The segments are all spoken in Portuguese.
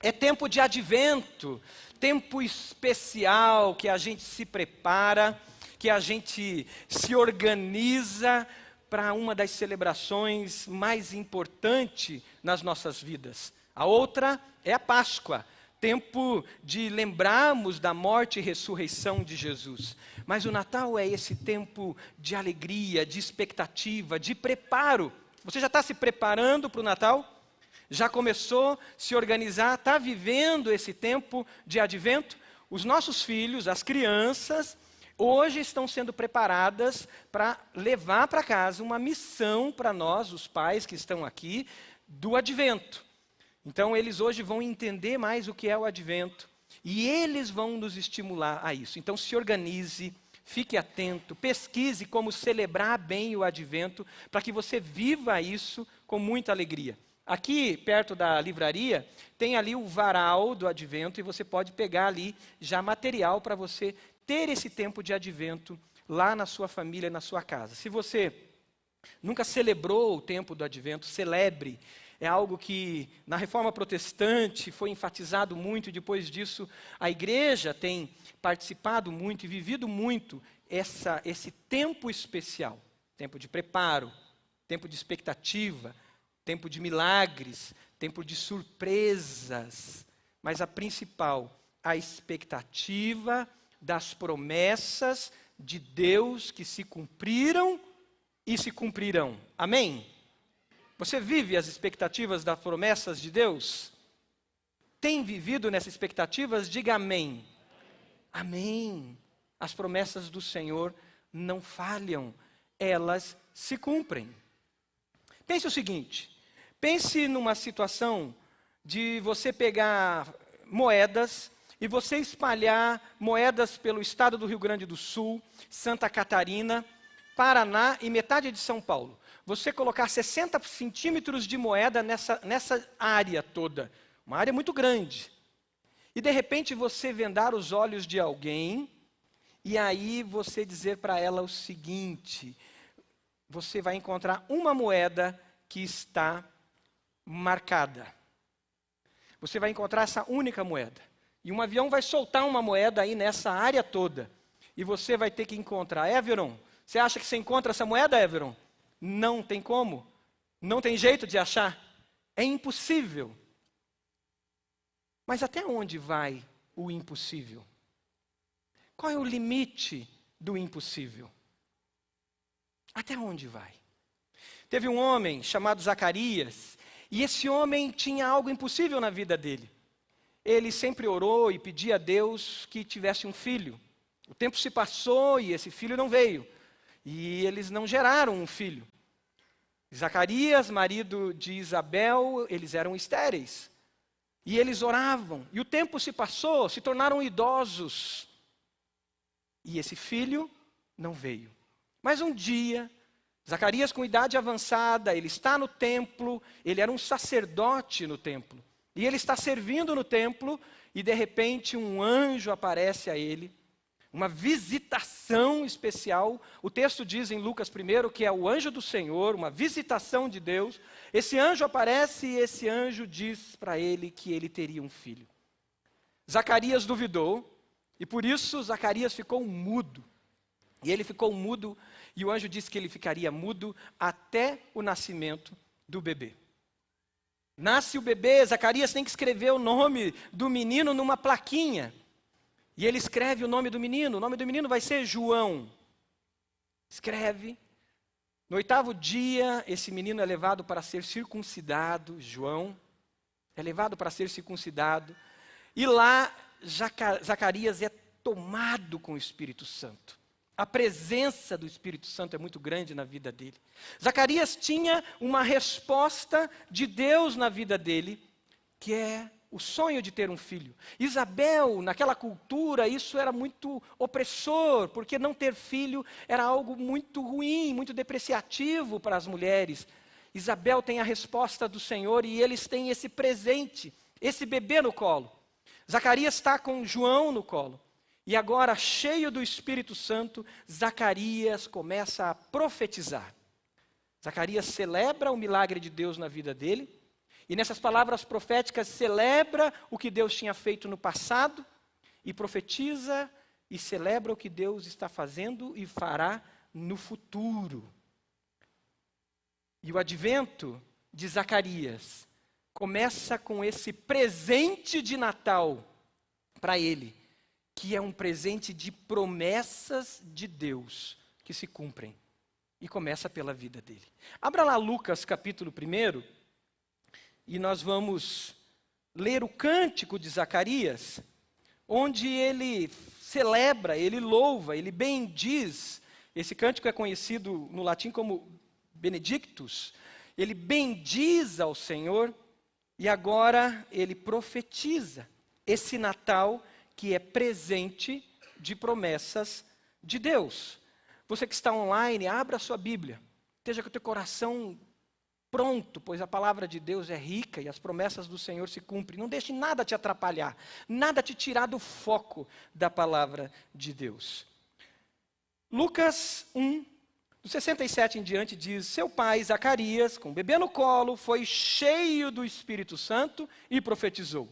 É tempo de advento, tempo especial que a gente se prepara, que a gente se organiza para uma das celebrações mais importantes nas nossas vidas. A outra é a Páscoa, tempo de lembrarmos da morte e ressurreição de Jesus. Mas o Natal é esse tempo de alegria, de expectativa, de preparo. Você já está se preparando para o Natal? Já começou a se organizar? Está vivendo esse tempo de advento? Os nossos filhos, as crianças, hoje estão sendo preparadas para levar para casa uma missão para nós, os pais que estão aqui, do advento. Então, eles hoje vão entender mais o que é o advento e eles vão nos estimular a isso. Então, se organize, fique atento, pesquise como celebrar bem o advento para que você viva isso com muita alegria. Aqui, perto da livraria, tem ali o varal do advento e você pode pegar ali já material para você ter esse tempo de advento lá na sua família, na sua casa. Se você nunca celebrou o tempo do advento, celebre. É algo que na Reforma Protestante foi enfatizado muito e depois disso a igreja tem participado muito e vivido muito esse tempo especial. Tempo de preparo, tempo de expectativa, tempo de milagres, tempo de surpresas. Mas a principal, a expectativa das promessas de Deus que se cumpriram e se cumprirão. Amém? Você vive as expectativas das promessas de Deus? Tem vivido nessas expectativas? Diga amém. Amém. As promessas do Senhor não falham, elas se cumprem. Pense o seguinte, pense numa situação de você pegar moedas e você espalhar moedas pelo estado do Rio Grande do Sul, Santa Catarina, Paraná e metade de São Paulo. Você colocar 60 centímetros de moeda nessa área toda, uma área muito grande. E de repente você vendar os olhos de alguém, e aí você dizer para ela o seguinte, você vai encontrar uma moeda que está marcada. Você vai encontrar essa única moeda. E um avião vai soltar uma moeda aí nessa área toda. E você vai ter que encontrar. Everon, você acha que você encontra essa moeda, Everon? Não tem como. Não tem jeito de achar. É impossível. Mas até onde vai o impossível? Qual é o limite do impossível? Até onde vai? Teve um homem chamado Zacarias, e esse homem tinha algo impossível na vida dele. Ele sempre orou e pedia a Deus que tivesse um filho. O tempo se passou e esse filho não veio. E eles não geraram um filho. Zacarias, marido de Isabel, eles eram estéreis. E eles oravam. E o tempo se passou, se tornaram idosos. E esse filho não veio. Mas um dia, Zacarias com idade avançada, ele está no templo, ele era um sacerdote no templo. E ele está servindo no templo e de repente um anjo aparece a ele. Uma visitação especial. O texto diz em Lucas 1 que é o anjo do Senhor, uma visitação de Deus. Esse anjo aparece e esse anjo diz para ele que ele teria um filho. Zacarias duvidou e por isso Zacarias ficou mudo. E ele ficou mudo e o anjo disse que ele ficaria mudo até o nascimento do bebê. Nasce o bebê, Zacarias tem que escrever o nome do menino numa plaquinha. E ele escreve o nome do menino vai ser João. Escreve. No 8º dia, esse menino é levado para ser circuncidado, João. É levado para ser circuncidado. E lá, Zacarias é tomado com o Espírito Santo. A presença do Espírito Santo é muito grande na vida dele. Zacarias tinha uma resposta de Deus na vida dele, que é o sonho de ter um filho. Isabel, naquela cultura, isso era muito opressor, porque não ter filho era algo muito ruim, muito depreciativo para as mulheres. Isabel tem a resposta do Senhor e eles têm esse presente, esse bebê no colo. Zacarias está com João no colo. E agora, cheio do Espírito Santo, Zacarias começa a profetizar. Zacarias celebra o milagre de Deus na vida dele. E nessas palavras proféticas celebra o que Deus tinha feito no passado e profetiza e celebra o que Deus está fazendo e fará no futuro. E o advento de Zacarias começa com esse presente de Natal para ele, que é um presente de promessas de Deus que se cumprem. E começa pela vida dele. Abra lá Lucas capítulo 1, e nós vamos ler o cântico de Zacarias, onde ele celebra, ele louva, ele bendiz. Esse cântico é conhecido no latim como Benedictus. Ele bendiz ao Senhor e agora ele profetiza esse Natal que é presente de promessas de Deus. Você que está online, abra a sua Bíblia. Esteja com o teu coração pronto, pois a palavra de Deus é rica e as promessas do Senhor se cumprem. Não deixe nada te atrapalhar, nada te tirar do foco da palavra de Deus. Lucas 1, do 67 em diante, diz: seu pai Zacarias, com o bebê no colo, foi cheio do Espírito Santo e profetizou: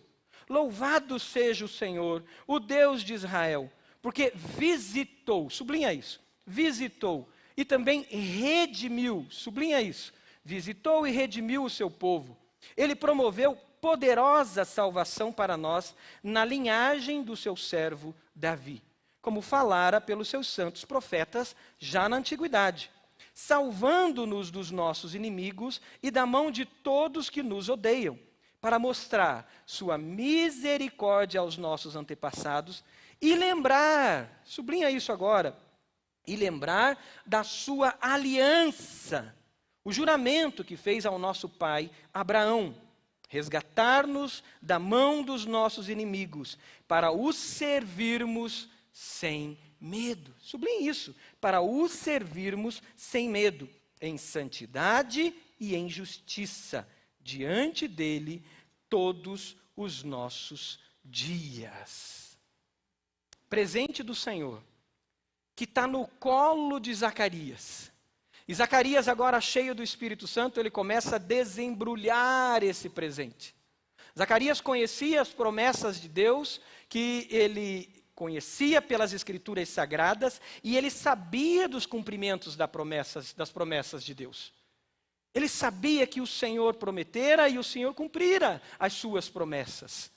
louvado seja o Senhor, o Deus de Israel, porque visitou, sublinha isso, visitou e também redimiu, sublinha isso, visitou e redimiu o seu povo. Ele promoveu poderosa salvação para nós na linhagem do seu servo Davi, como falara pelos seus santos profetas já na antiguidade, salvando-nos dos nossos inimigos e da mão de todos que nos odeiam, para mostrar sua misericórdia aos nossos antepassados e lembrar, sublinha isso agora, e lembrar da sua aliança, o juramento que fez ao nosso pai Abraão, resgatar-nos da mão dos nossos inimigos, para os servirmos sem medo. Sublinhe isso, para os servirmos sem medo, em santidade e em justiça, diante dele todos os nossos dias. Presente do Senhor, que está no colo de Zacarias. E Zacarias, agora cheio do Espírito Santo, ele começa a desembrulhar esse presente. Zacarias conhecia as promessas de Deus, que ele conhecia pelas Escrituras Sagradas, e ele sabia dos cumprimentos das promessas de Deus. Ele sabia que o Senhor prometera e o Senhor cumprira as suas promessas.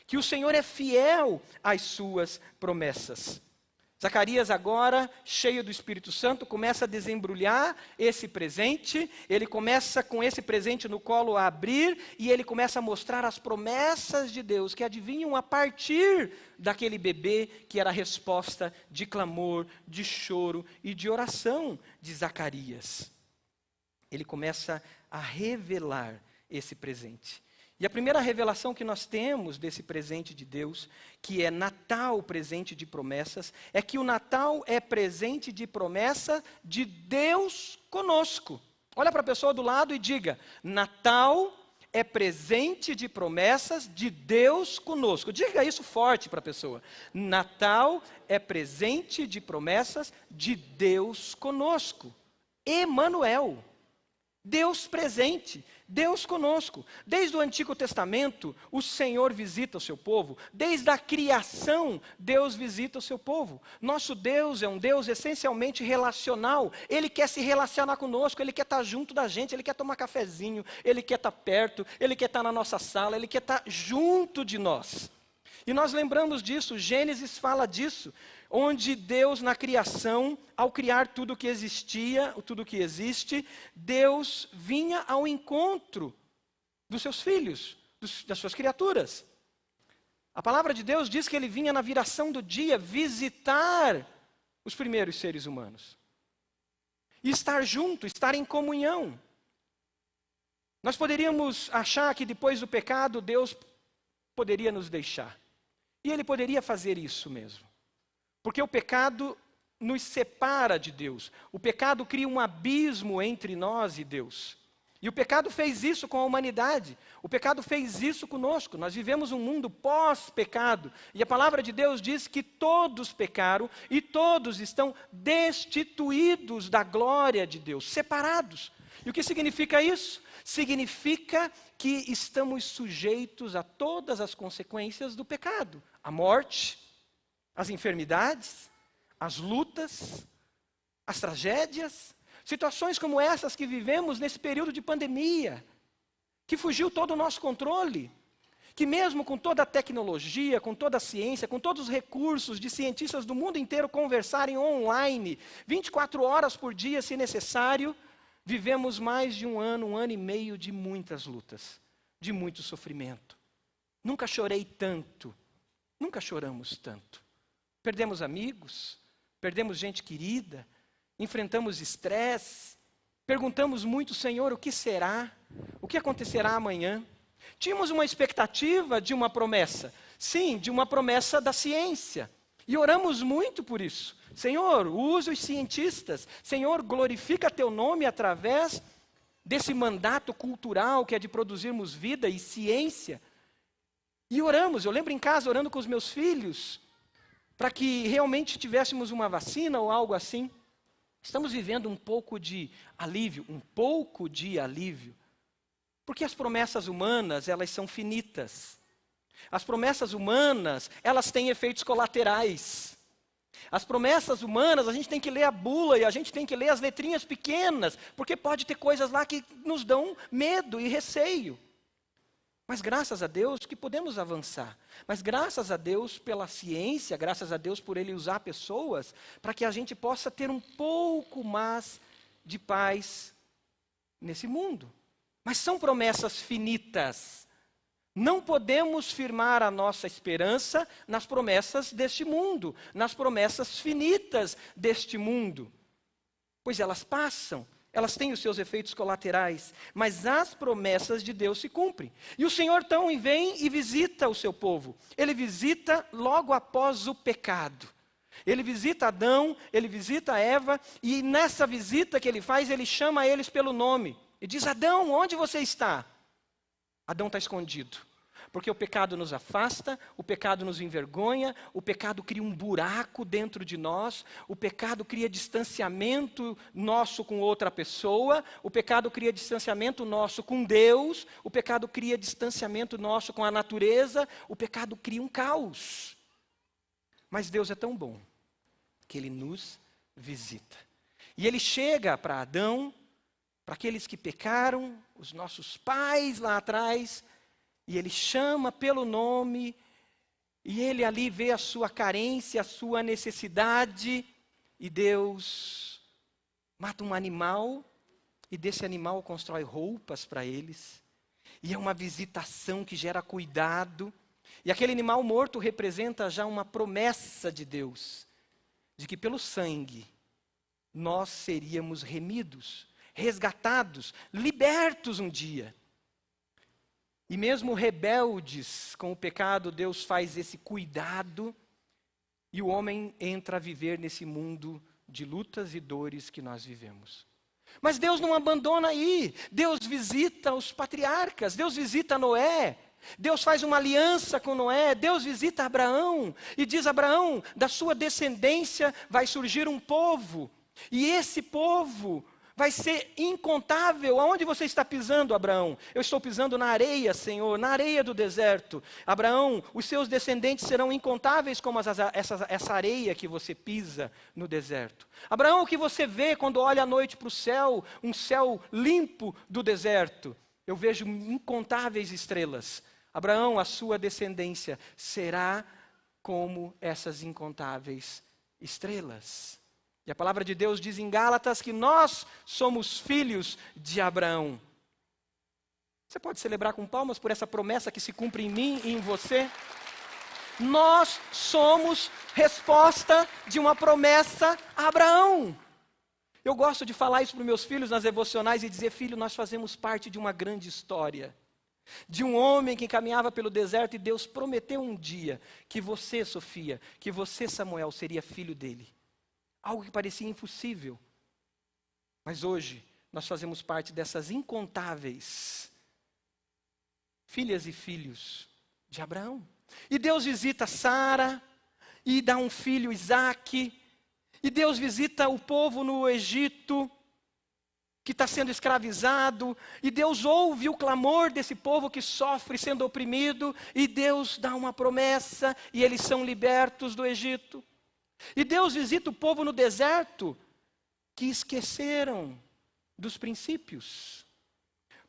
Que o Senhor é fiel às suas promessas. Zacarias agora, cheio do Espírito Santo, começa a desembrulhar esse presente, ele começa com esse presente no colo a abrir, e ele começa a mostrar as promessas de Deus, que adivinham a partir daquele bebê, que era a resposta de clamor, de choro e de oração de Zacarias. Ele começa a revelar esse presente. E a primeira revelação que nós temos desse presente de Deus, que é Natal, presente de promessas, é que o Natal é presente de promessa de Deus conosco. Olha para a pessoa do lado e diga: Natal é presente de promessas de Deus conosco. Diga isso forte para a pessoa. Natal é presente de promessas de Deus conosco. Emanuel. Deus presente, Deus conosco. Desde o Antigo Testamento, o Senhor visita o seu povo. Desde a criação, Deus visita o seu povo. Nosso Deus é um Deus essencialmente relacional. Ele quer se relacionar conosco, Ele quer estar junto da gente, Ele quer tomar cafezinho, Ele quer estar perto, Ele quer estar na nossa sala, Ele quer estar junto de nós. E nós lembramos disso, Gênesis fala disso, onde Deus na criação, ao criar tudo que existia, tudo que existe, Deus vinha ao encontro dos seus filhos, das suas criaturas. A palavra de Deus diz que Ele vinha na viração do dia visitar os primeiros seres humanos. E estar junto, estar em comunhão. Nós poderíamos achar que depois do pecado Deus poderia nos deixar. E Ele poderia fazer isso mesmo. Porque o pecado nos separa de Deus. O pecado cria um abismo entre nós e Deus. E o pecado fez isso com a humanidade. O pecado fez isso conosco. Nós vivemos um mundo pós-pecado. E a palavra de Deus diz que todos pecaram e todos estão destituídos da glória de Deus, separados. E o que significa isso? Significa que estamos sujeitos a todas as consequências do pecado. A morte, as enfermidades, as lutas, as tragédias. Situações como essas que vivemos nesse período de pandemia, que fugiu todo o nosso controle. Que mesmo com toda a tecnologia, com toda a ciência, com todos os recursos de cientistas do mundo inteiro conversarem online, 24 horas por dia se necessário, vivemos mais de um ano e meio de muitas lutas, de muito sofrimento. Nunca chorei tanto, nunca choramos tanto. Perdemos amigos, perdemos gente querida, enfrentamos estresse, perguntamos muito, Senhor, o que será? O que acontecerá amanhã? Tínhamos uma expectativa de uma promessa, sim, de uma promessa da ciência. E oramos muito por isso. Senhor, usa os cientistas. Senhor, glorifica teu nome através desse mandato cultural que é de produzirmos vida e ciência. E oramos, eu lembro em casa orando com os meus filhos, para que realmente tivéssemos uma vacina ou algo assim. Estamos vivendo um pouco de alívio, porque as promessas humanas, elas são finitas. As promessas humanas, elas têm efeitos colaterais. As promessas humanas, a gente tem que ler a bula e a gente tem que ler as letrinhas pequenas, porque pode ter coisas lá que nos dão medo e receio. Mas graças a Deus que podemos avançar. Mas graças a Deus pela ciência, graças a Deus por Ele usar pessoas, para que a gente possa ter um pouco mais de paz nesse mundo. Mas são promessas finitas. Não podemos firmar a nossa esperança nas promessas deste mundo, nas promessas finitas deste mundo. Pois elas passam, elas têm os seus efeitos colaterais, mas as promessas de Deus se cumprem. E o Senhor então vem e visita o seu povo. Ele visita logo após o pecado. Ele visita Adão, ele visita Eva, e nessa visita que ele faz, ele chama eles pelo nome. E diz, Adão, onde você está? Adão está escondido. Porque o pecado nos afasta, o pecado nos envergonha, o pecado cria um buraco dentro de nós, o pecado cria distanciamento nosso com outra pessoa, o pecado cria distanciamento nosso com Deus, o pecado cria distanciamento nosso com a natureza, o pecado cria um caos. Mas Deus é tão bom que Ele nos visita. E Ele chega para Adão, para aqueles que pecaram, os nossos pais lá atrás, e Ele chama pelo nome, e Ele ali vê a sua carência, a sua necessidade, e Deus mata um animal, e desse animal constrói roupas para eles, e é uma visitação que gera cuidado, e aquele animal morto representa já uma promessa de Deus, de que pelo sangue nós seríamos remidos, resgatados, libertos um dia. E mesmo rebeldes com o pecado, Deus faz esse cuidado e o homem entra a viver nesse mundo de lutas e dores que nós vivemos. Mas Deus não abandona aí. Deus visita os patriarcas, Deus visita Noé, Deus faz uma aliança com Noé, Deus visita Abraão e diz a Abraão, da sua descendência vai surgir um povo, e esse povo vai ser incontável. Aonde você está pisando, Abraão? Eu estou pisando na areia, Senhor, na areia do deserto. Abraão, os seus descendentes serão incontáveis como essa areia que você pisa no deserto. Abraão, o que você vê quando olha à noite para o céu, um céu limpo do deserto? Eu vejo incontáveis estrelas. Abraão, a sua descendência será como essas incontáveis estrelas. E a palavra de Deus diz em Gálatas que nós somos filhos de Abraão. Você pode celebrar com palmas por essa promessa que se cumpre em mim e em você? Nós somos resposta de uma promessa a Abraão. Eu gosto de falar isso para os meus filhos nas devocionais e dizer, filho, nós fazemos parte de uma grande história. De um homem que caminhava pelo deserto e Deus prometeu um dia que você, Sofia, que você, Samuel, seria filho dele. Algo que parecia impossível. Mas hoje, nós fazemos parte dessas incontáveis filhas e filhos de Abraão. E Deus visita Sara, e dá um filho, Isaque. E Deus visita o povo no Egito, que está sendo escravizado, e Deus ouve o clamor desse povo que sofre sendo oprimido, e Deus dá uma promessa, e eles são libertos do Egito. E Deus visita o povo no deserto, que esqueceram dos princípios,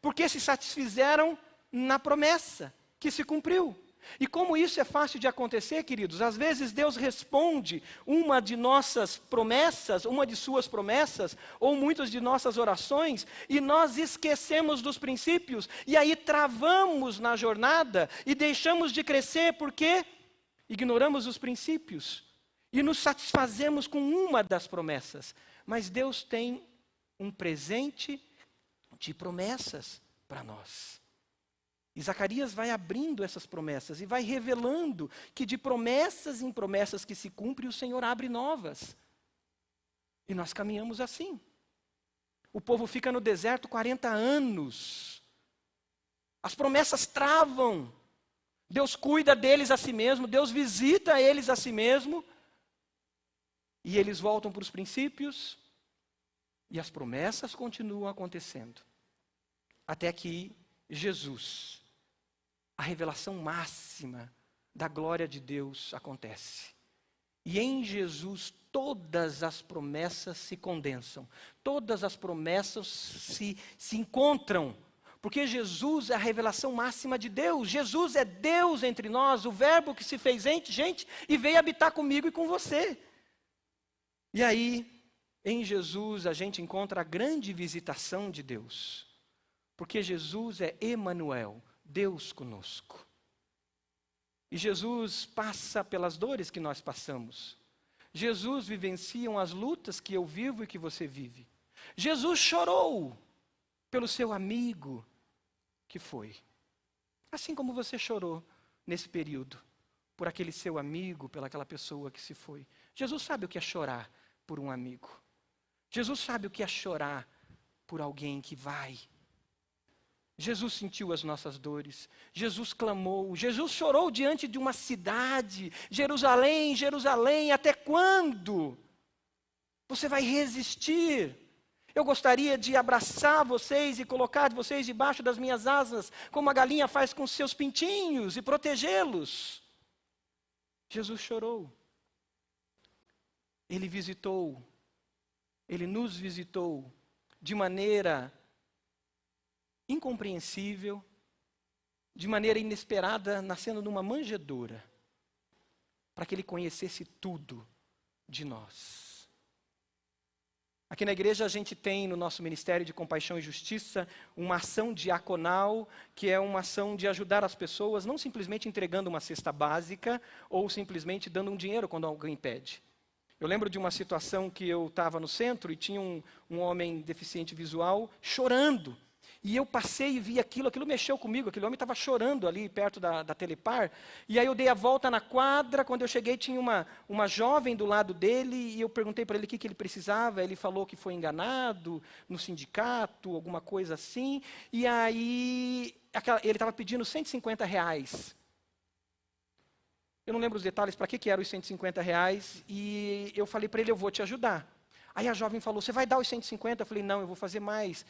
porque se satisfizeram na promessa, que se cumpriu. E como isso é fácil de acontecer, queridos, às vezes Deus responde uma de nossas promessas, uma de suas promessas, ou muitas de nossas orações, e nós esquecemos dos princípios, e aí travamos na jornada, e deixamos de crescer, porque ignoramos os princípios, e nos satisfazemos com uma das promessas. Mas Deus tem um presente de promessas para nós. E Zacarias vai abrindo essas promessas e vai revelando que de promessas em promessas que se cumprem, o Senhor abre novas. E nós caminhamos assim. O povo fica no deserto 40 anos. As promessas travam. Deus cuida deles a si mesmo, Deus visita eles a si mesmo. E eles voltam para os princípios. E as promessas continuam acontecendo. Até que Jesus, a revelação máxima da glória de Deus acontece. E em Jesus todas as promessas se condensam. Todas as promessas se encontram. Porque Jesus é a revelação máxima de Deus. Jesus é Deus entre nós, o verbo que se fez gente e veio habitar comigo e com você. E aí, em Jesus, a gente encontra a grande visitação de Deus. Porque Jesus é Emanuel, Deus conosco. E Jesus passa pelas dores que nós passamos. Jesus vivencia as lutas que eu vivo e que você vive. Jesus chorou pelo seu amigo que foi. Assim como você chorou nesse período, por aquele seu amigo, pelaquela pessoa que se foi. Jesus sabe o que é chorar por um amigo. Jesus sabe o que é chorar por alguém que vai. Jesus sentiu as nossas dores, Jesus clamou, Jesus chorou diante de uma cidade, Jerusalém, Jerusalém, até quando você vai resistir? Eu gostaria de abraçar vocês e colocar vocês debaixo das minhas asas, como a galinha faz com seus pintinhos, e protegê-los. Jesus chorou, Ele visitou, Ele nos visitou de maneira incompreensível, de maneira inesperada, nascendo numa manjedoura, para que Ele conhecesse tudo de nós. Aqui na igreja a gente tem no nosso Ministério de Compaixão e Justiça uma ação diaconal, que é uma ação de ajudar as pessoas, não simplesmente entregando uma cesta básica, ou simplesmente dando um dinheiro quando alguém pede. Eu lembro de uma situação que eu estava no centro e tinha um homem deficiente visual chorando. E eu passei e vi aquilo mexeu comigo, aquele homem estava chorando ali perto da Telepar, e aí eu dei a volta na quadra, quando eu cheguei tinha uma jovem do lado dele, e eu perguntei para ele o que ele precisava, ele falou que foi enganado no sindicato, alguma coisa assim, e aí ele estava pedindo R$150. Eu não lembro os detalhes para que eram os R$150, e eu falei para ele, eu vou te ajudar. Aí a jovem falou, você vai dar os 150? Eu falei, não, eu vou fazer mais.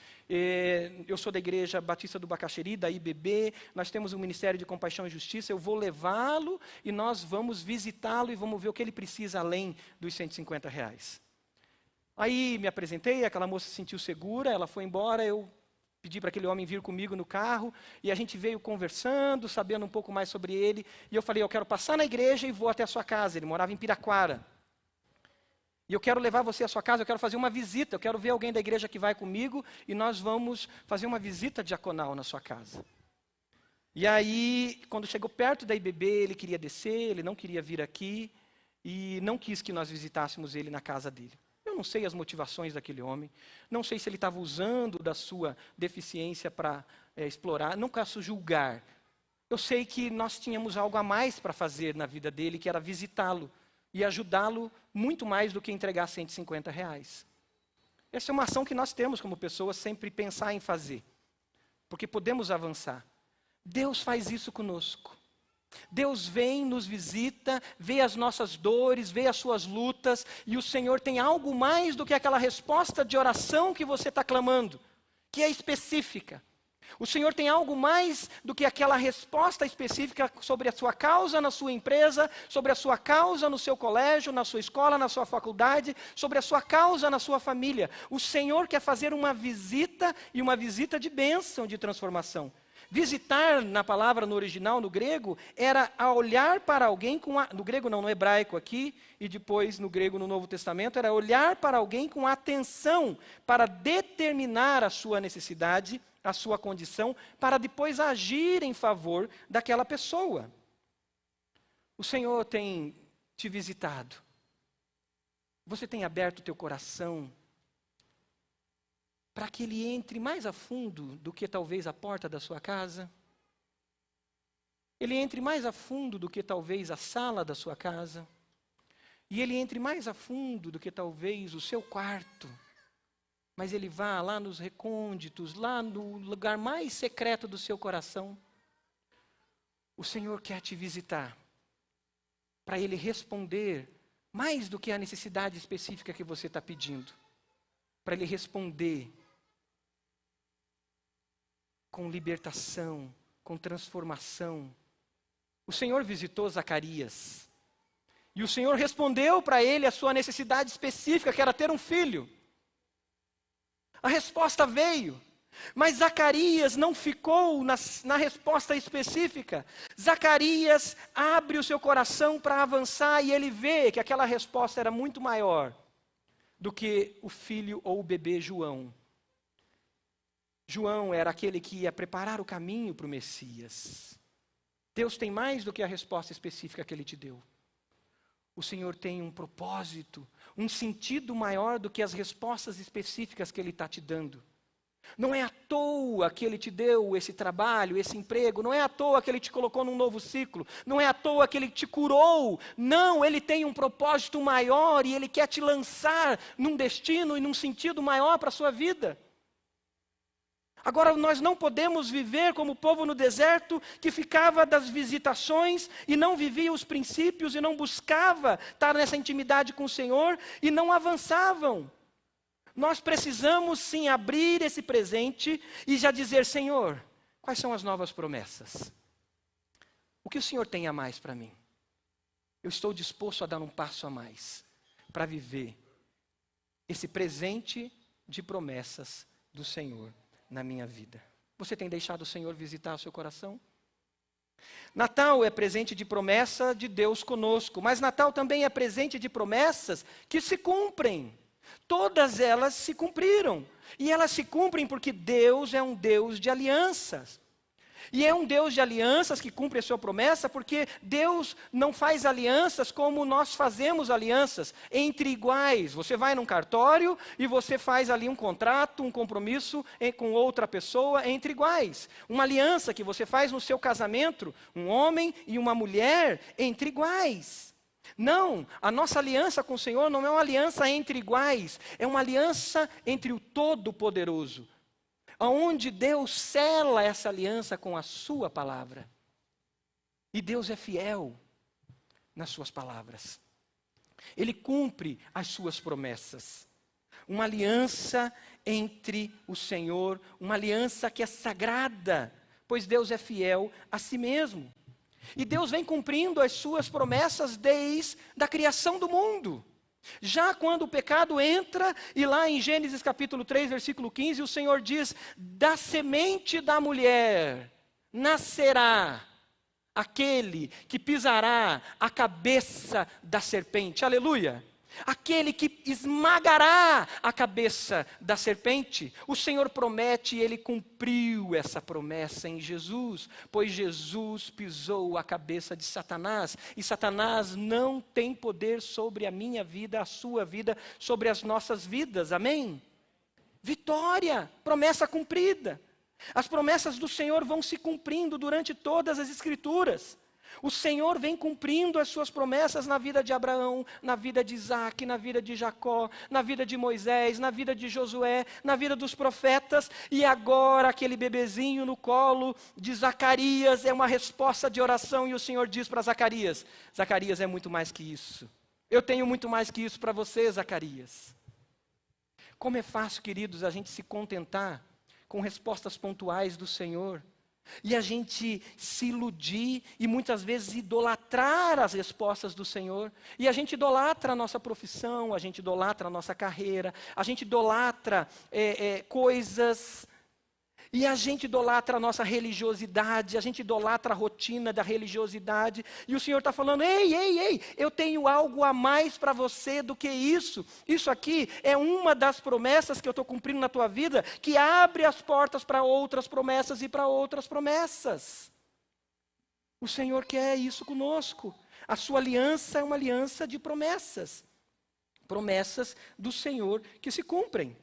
Eu sou da Igreja Batista do Bacaxeri, da IBB, nós temos um Ministério de Compaixão e Justiça, eu vou levá-lo e nós vamos visitá-lo e vamos ver o que ele precisa além dos R$150. Aí me apresentei, aquela moça se sentiu segura, ela foi embora, eu pedi para aquele homem vir comigo no carro, e a gente veio conversando, sabendo um pouco mais sobre ele, e eu falei, eu quero passar na igreja e vou até a sua casa. Ele morava em Piraquara. E eu quero levar você à sua casa, eu quero fazer uma visita, eu quero ver alguém da igreja que vai comigo, e nós vamos fazer uma visita diaconal na sua casa. E aí, quando chegou perto da IBB, ele queria descer, ele não queria vir aqui, e não quis que nós visitássemos ele na casa dele. Eu não sei as motivações daquele homem, não sei se ele estava usando da sua deficiência para explorar, não posso julgar. Eu sei que nós tínhamos algo a mais para fazer na vida dele, que era visitá-lo e ajudá-lo muito mais do que entregar R$150. Essa é uma ação que nós temos como pessoas sempre pensar em fazer, porque podemos avançar. Deus faz isso conosco. Deus vem, nos visita, vê as nossas dores, vê as suas lutas, e o Senhor tem algo mais do que aquela resposta de oração que você está clamando, que é específica. O Senhor tem algo mais do que aquela resposta específica sobre a sua causa na sua empresa, sobre a sua causa no seu colégio, na sua escola, na sua faculdade, sobre a sua causa na sua família. O Senhor quer fazer uma visita, e uma visita de bênção, de transformação. Visitar, na palavra no original, no grego, era a olhar para alguém no grego não, no hebraico aqui, e depois no grego no Novo Testamento, era olhar para alguém com atenção, para determinar a sua necessidade, a sua condição, para depois agir em favor daquela pessoa. O Senhor tem te visitado. Você tem aberto o teu coração para que Ele entre mais a fundo do que talvez a porta da sua casa? Ele entre mais a fundo do que talvez a sala da sua casa? E Ele entre mais a fundo do que talvez o seu quarto? Mas Ele vá lá nos recônditos, lá no lugar mais secreto do seu coração. O Senhor quer te visitar, para Ele responder mais do que a necessidade específica que você está pedindo. Para Ele responder com libertação, com transformação. O Senhor visitou Zacarias, e o Senhor respondeu para ele a sua necessidade específica, que era ter um filho. A resposta veio, mas Zacarias não ficou na resposta específica. Zacarias abre o seu coração para avançar, e ele vê que aquela resposta era muito maior do que o filho ou o bebê João. João era aquele que ia preparar o caminho para o Messias. Deus tem mais do que a resposta específica que Ele te deu. O Senhor tem um propósito, um sentido maior do que as respostas específicas que Ele está te dando. Não é à toa que Ele te deu esse trabalho, esse emprego. Não é à toa que Ele te colocou num novo ciclo. Não é à toa que Ele te curou. Não, Ele tem um propósito maior e Ele quer te lançar num destino e num sentido maior para a sua vida. Agora, nós não podemos viver como o povo no deserto, que ficava das visitações e não vivia os princípios e não buscava estar nessa intimidade com o Senhor e não avançavam. Nós precisamos sim abrir esse presente e já dizer: Senhor, quais são as novas promessas? O que o Senhor tem a mais para mim? Eu estou disposto a dar um passo a mais para viver esse presente de promessas do Senhor na minha vida. Você tem deixado o Senhor visitar o seu coração? Natal é presente de promessa de Deus conosco, mas Natal também é presente de promessas que se cumprem. Todas elas se cumpriram, e elas se cumprem porque Deus é um Deus de alianças. E é um Deus de alianças que cumpre a sua promessa, porque Deus não faz alianças como nós fazemos alianças, entre iguais. Você vai num cartório e você faz ali um contrato, um compromisso com outra pessoa entre iguais. Uma aliança que você faz no seu casamento, um homem e uma mulher entre iguais. Não, a nossa aliança com o Senhor não é uma aliança entre iguais, é uma aliança entre o Todo-Poderoso, onde Deus sela essa aliança com a sua palavra. E Deus é fiel nas suas palavras. Ele cumpre as suas promessas. Uma aliança entre o Senhor, uma aliança que é sagrada, pois Deus é fiel a si mesmo. E Deus vem cumprindo as suas promessas desde a criação do mundo. Já quando o pecado entra, e lá em Gênesis capítulo 3, versículo 15, o Senhor diz: da semente da mulher nascerá aquele que pisará a cabeça da serpente. Aleluia! Aquele que esmagará a cabeça da serpente. O Senhor promete e Ele cumpriu essa promessa em Jesus, pois Jesus pisou a cabeça de Satanás, e Satanás não tem poder sobre a minha vida, a sua vida, sobre as nossas vidas, amém? Vitória, promessa cumprida. As promessas do Senhor vão se cumprindo durante todas as Escrituras. O Senhor vem cumprindo as suas promessas na vida de Abraão, na vida de Isaac, na vida de Jacó, na vida de Moisés, na vida de Josué, na vida dos profetas. E agora aquele bebezinho no colo de Zacarias é uma resposta de oração. E o Senhor diz para Zacarias: Zacarias, é muito mais que isso. Eu tenho muito mais que isso para você, Zacarias. Como é fácil, queridos, a gente se contentar com respostas pontuais do Senhor. E a gente se iludir e muitas vezes idolatrar as respostas do Senhor. E a gente idolatra a nossa profissão, a gente idolatra a nossa carreira, a gente idolatra coisas. E a gente idolatra a nossa religiosidade, a gente idolatra a rotina da religiosidade. E o Senhor está falando: ei, eu tenho algo a mais para você do que isso. Isso aqui é uma das promessas que eu estou cumprindo na tua vida, que abre as portas para outras promessas e para outras promessas. O Senhor quer isso conosco. A sua aliança é uma aliança de promessas. Promessas do Senhor que se cumprem.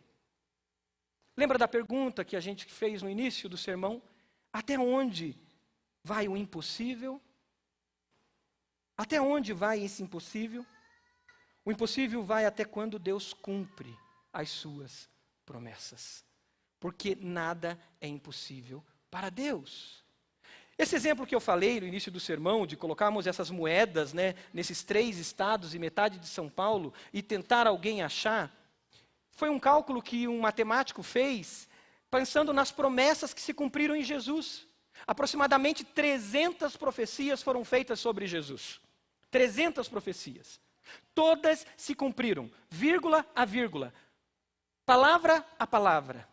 Lembra da pergunta que a gente fez no início do sermão? Até onde vai o impossível? Até onde vai esse impossível? O impossível vai até quando Deus cumpre as suas promessas. Porque nada é impossível para Deus. Esse exemplo que eu falei no início do sermão, de colocarmos essas moedas, nesses 3 estados e metade de São Paulo, e tentar alguém achar, foi um cálculo que um matemático fez, pensando nas promessas que se cumpriram em Jesus. Aproximadamente 300 profecias foram feitas sobre Jesus. 300 profecias. Todas se cumpriram, vírgula a vírgula, palavra a palavra.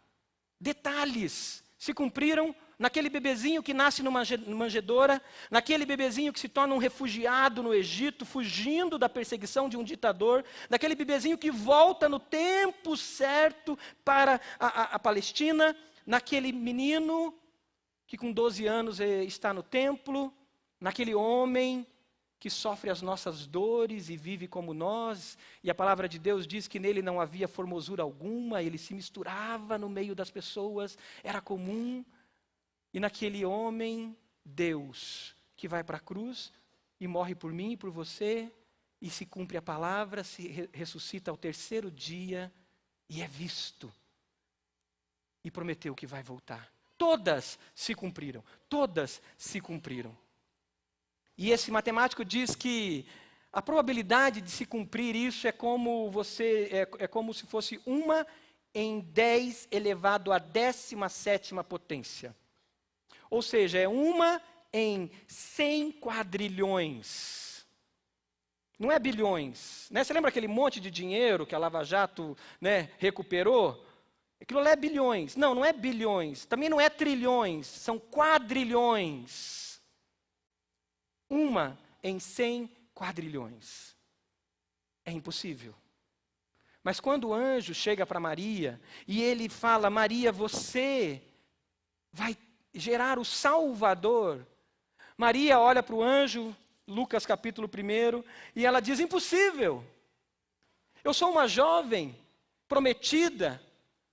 Detalhes se cumpriram naquele bebezinho que nasce numa manjedoura, naquele bebezinho que se torna um refugiado no Egito, fugindo da perseguição de um ditador, naquele bebezinho que volta no tempo certo para a Palestina, naquele menino que com 12 anos está no templo, naquele homem que sofre as nossas dores e vive como nós, e a palavra de Deus diz que nele não havia formosura alguma, ele se misturava no meio das pessoas, era comum. E naquele homem, Deus, que vai para a cruz e morre por mim e por você, e se cumpre a palavra, se ressuscita ao 3º dia e é visto. E prometeu que vai voltar. Todas se cumpriram, todas se cumpriram. E esse matemático diz que a probabilidade de se cumprir isso é como se fosse 1 em 10 elevado à 17ª potência. Ou seja, é 1 em 100 quadrilhões. Não é bilhões. Você lembra aquele monte de dinheiro que a Lava Jato recuperou? Aquilo lá é bilhões. Não é bilhões. Também não é trilhões. São quadrilhões. 1 em 100 quadrilhões. É impossível. Mas quando o anjo chega para Maria e ele fala: Maria, você vai gerar o Salvador. Maria olha para o anjo, Lucas capítulo 1, e ela diz: impossível. Eu sou uma jovem, prometida,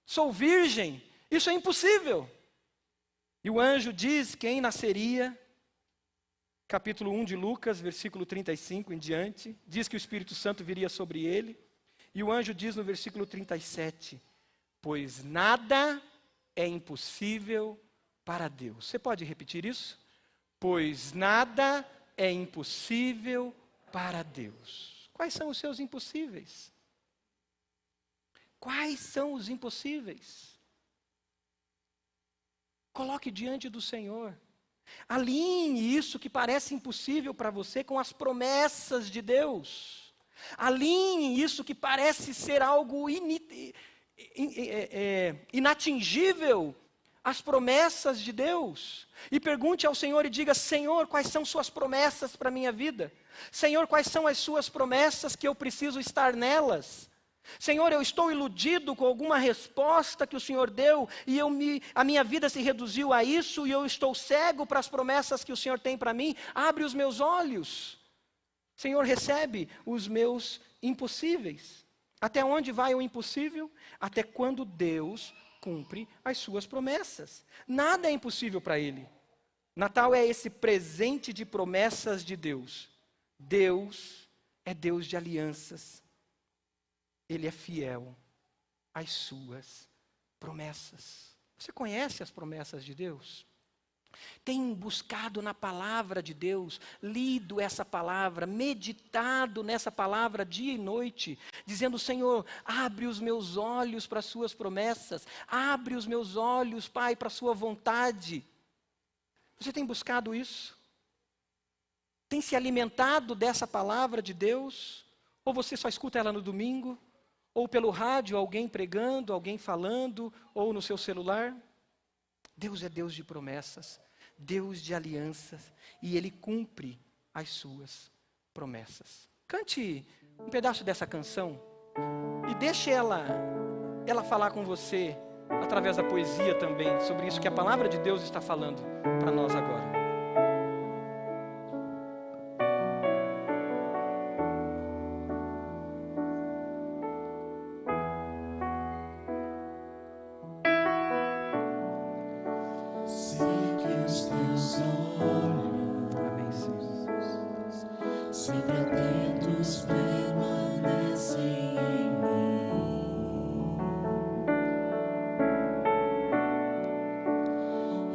sou virgem, isso é impossível. E o anjo diz quem nasceria, capítulo 1 de Lucas, versículo 35 em diante, diz que o Espírito Santo viria sobre ele, e o anjo diz no versículo 37, pois nada é impossível para Deus. Você pode repetir isso? Pois nada é impossível para Deus. Quais são os seus impossíveis? Quais são os impossíveis? Coloque diante do Senhor. Alinhe isso que parece impossível para você com as promessas de Deus. Alinhe isso que parece ser algo inatingível as promessas de Deus, e pergunte ao Senhor e diga: Senhor, quais são suas promessas para a minha vida? Senhor, quais são as suas promessas que eu preciso estar nelas? Senhor, eu estou iludido com alguma resposta que o Senhor deu, e a minha vida se reduziu a isso, e eu estou cego para as promessas que o Senhor tem para mim. Abre os meus olhos. Senhor, recebe os meus impossíveis. Até onde vai o impossível? Até quando Deus cumpre as suas promessas. Nada é impossível para Ele. Natal é esse presente de promessas de Deus. Deus é Deus de alianças. Ele é fiel às suas promessas. Você conhece as promessas de Deus? Tem buscado na palavra de Deus, lido essa palavra, meditado nessa palavra dia e noite, dizendo: Senhor, abre os meus olhos para as suas promessas, abre os meus olhos, Pai, para a sua vontade. Você tem buscado isso? Tem se alimentado dessa palavra de Deus? Ou você só escuta ela no domingo? Ou pelo rádio, alguém pregando, alguém falando, ou no seu celular? Deus é Deus de promessas, Deus de alianças, e Ele cumpre as suas promessas. Cante um pedaço dessa canção e deixe ela falar com você, através da poesia também, sobre isso que a palavra de Deus está falando para nós agora. Sempre atentos permanecem em mim,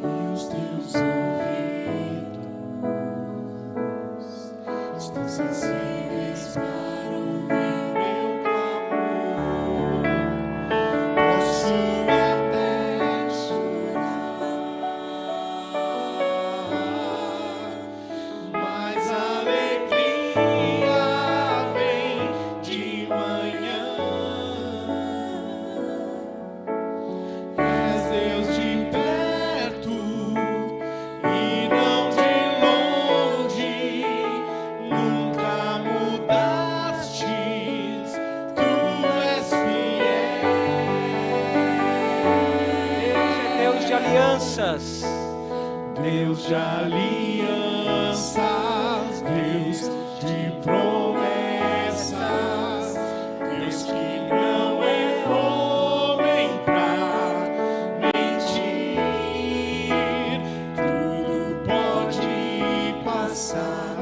e os teus ouvidos estão sensíveis para ouvir meu clamor. Posso até chorar, mas a Deus de alianças, Deus de promessas, Deus que não é homem pra mentir. Tudo pode passar,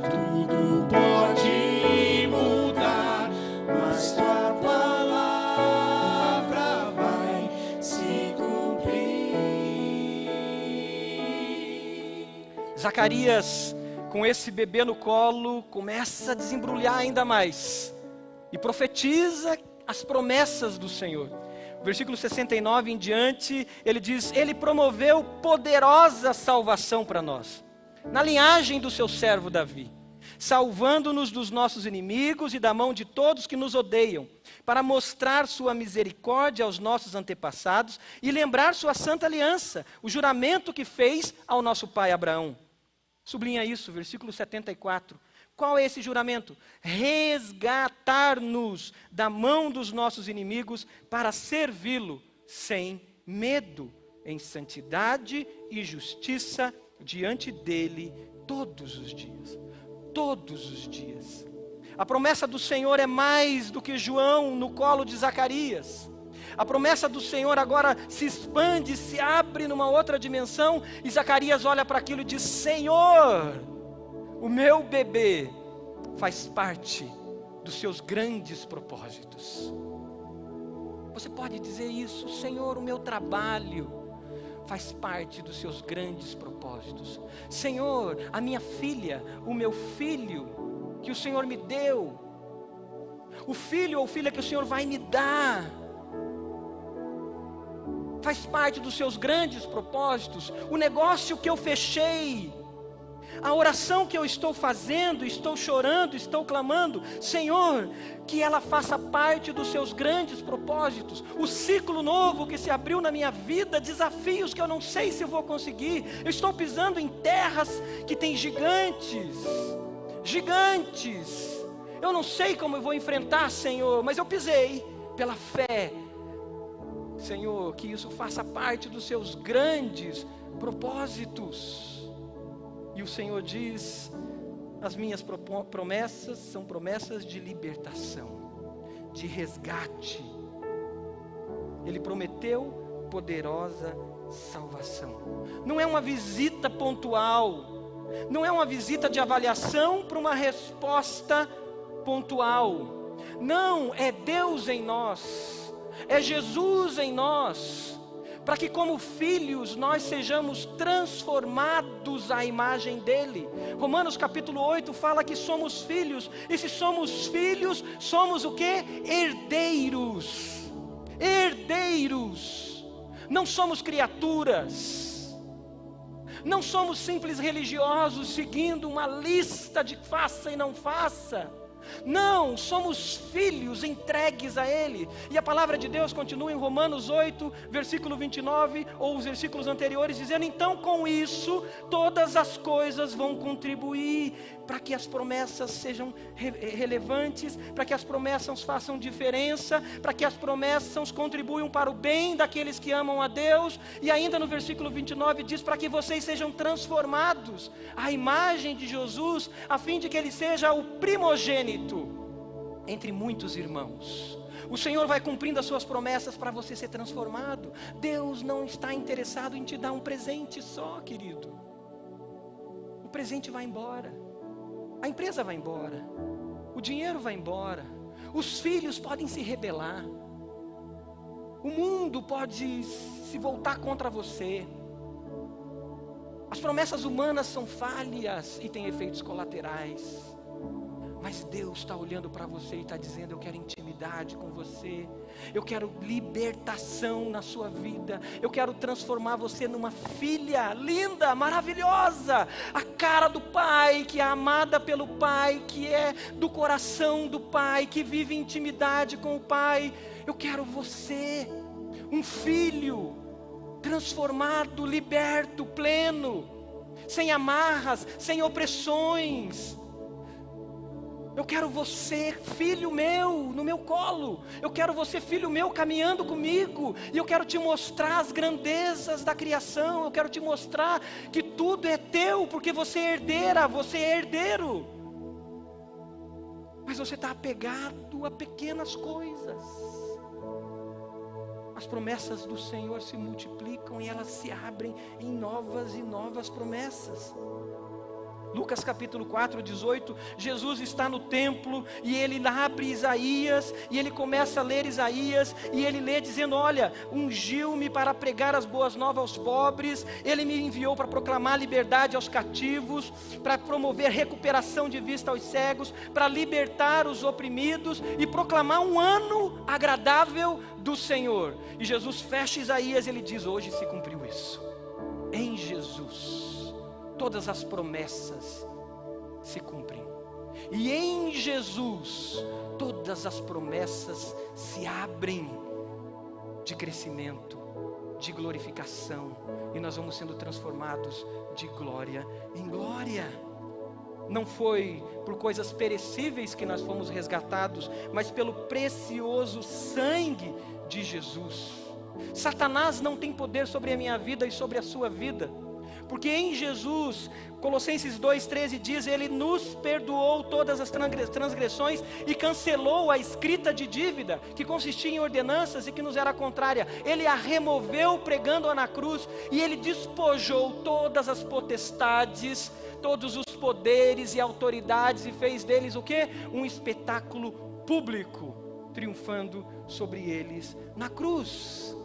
tudo pode mudar, mas tua palavra vai se cumprir. Zacarias, com esse bebê no colo, começa a desembrulhar ainda mais e profetiza as promessas do Senhor. O versículo 69 em diante, ele diz: Ele promoveu poderosa salvação para nós, na linhagem do seu servo Davi, salvando-nos dos nossos inimigos e da mão de todos que nos odeiam, para mostrar sua misericórdia aos nossos antepassados e lembrar sua santa aliança, o juramento que fez ao nosso pai Abraão. Sublinha isso, versículo 74. Qual é esse juramento? Resgatar-nos da mão dos nossos inimigos para servi-lo sem medo, em santidade e justiça diante dele todos os dias. Todos os dias. A promessa do Senhor é mais do que João no colo de Zacarias. A promessa do Senhor agora se expande, se abre numa outra dimensão, e Zacarias olha para aquilo e diz: Senhor, o meu bebê faz parte dos seus grandes propósitos. Você pode dizer isso: Senhor, o meu trabalho faz parte dos seus grandes propósitos. Senhor, a minha filha, o meu filho que o Senhor me deu, o filho ou filha que o Senhor vai me dar, faz parte dos seus grandes propósitos. O negócio que eu fechei, a oração que eu estou fazendo, estou chorando, estou clamando, Senhor, que ela faça parte dos seus grandes propósitos. O ciclo novo que se abriu na minha vida, desafios que eu não sei se eu vou conseguir. Eu estou pisando em terras que tem gigantes. Eu não sei como eu vou enfrentar, Senhor, mas eu pisei pela fé. Senhor, que isso faça parte dos seus grandes propósitos. E o Senhor diz: as minhas promessas são promessas de libertação, de resgate. Ele prometeu poderosa salvação. Não é uma visita pontual, não é uma visita de avaliação para uma resposta pontual. Não, é Deus em nós, é Jesus em nós, para que como filhos nós sejamos transformados à imagem dele. Romanos capítulo 8 fala que somos filhos, e se somos filhos, somos o quê? Herdeiros. Herdeiros. Não somos criaturas, não somos simples religiosos seguindo uma lista de faça e não faça. Não, somos filhos entregues a Ele. E a palavra de Deus continua em Romanos 8, versículo 29, ou os versículos anteriores, dizendo: então com isso, todas as coisas vão contribuir para que as promessas sejam relevantes, para que as promessas façam diferença, para que as promessas contribuam para o bem daqueles que amam a Deus. E ainda no versículo 29 diz: para que vocês sejam transformados à imagem de Jesus, a fim de que Ele seja o primogênito entre muitos irmãos. O Senhor vai cumprindo as suas promessas para você ser transformado. Deus não está interessado em te dar um presente só, querido. O presente vai embora, a empresa vai embora, o dinheiro vai embora, os filhos podem se rebelar, o mundo pode se voltar contra você. As promessas humanas são falhas e têm efeitos colaterais. Mas Deus está olhando para você e está dizendo: eu quero intimidade com você, eu quero libertação na sua vida, eu quero transformar você numa filha linda, maravilhosa, a cara do Pai, que é amada pelo Pai, que é do coração do Pai, que vive em intimidade com o Pai. Eu quero você, um filho transformado, liberto, pleno, sem amarras, sem opressões. Eu quero você, filho meu, no meu colo. Eu quero você, filho meu, caminhando comigo. E eu quero te mostrar as grandezas da criação. Eu quero te mostrar que tudo é teu, porque você é herdeira, você é herdeiro. Mas você está apegado a pequenas coisas. As promessas do Senhor se multiplicam e elas se abrem em novas e novas promessas. Lucas capítulo 4, 18, Jesus está no templo e ele abre Isaías e ele começa a ler Isaías e ele lê dizendo: olha, ungiu-me para pregar as boas novas aos pobres, ele me enviou para proclamar liberdade aos cativos, para promover recuperação de vista aos cegos, para libertar os oprimidos e proclamar um ano agradável do Senhor. E Jesus fecha Isaías e ele diz: hoje se cumpriu isso, em Jesus todas as promessas se cumprem. E em Jesus, todas as promessas se abrem de crescimento, de glorificação. E nós vamos sendo transformados de glória em glória. Não foi por coisas perecíveis que nós fomos resgatados, mas pelo precioso sangue de Jesus. Satanás não tem poder sobre a minha vida e sobre a sua vida. Porque em Jesus, Colossenses 2,13 diz: Ele nos perdoou todas as transgressões e cancelou a escrita de dívida, que consistia em ordenanças e que nos era contrária. Ele a removeu pregando-a na cruz, e Ele despojou todas as potestades, todos os poderes e autoridades, e fez deles o quê? Um espetáculo público, triunfando sobre eles na cruz.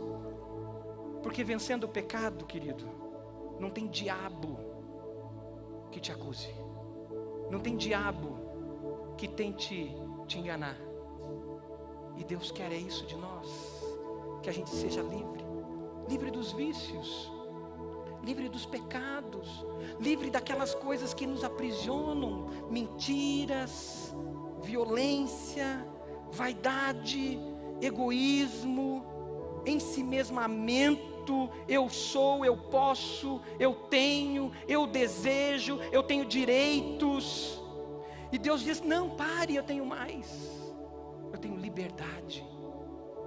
Porque vencendo o pecado, querido, não tem diabo que te acuse, não tem diabo que tente te enganar. E Deus quer isso de nós, que a gente seja livre, livre dos vícios, livre dos pecados, livre daquelas coisas que nos aprisionam, mentiras, violência, vaidade, egoísmo, ensimesmamento. Eu sou, eu posso, eu tenho, eu desejo, eu tenho direitos. E Deus diz: não, pare, eu tenho mais. Eu tenho liberdade,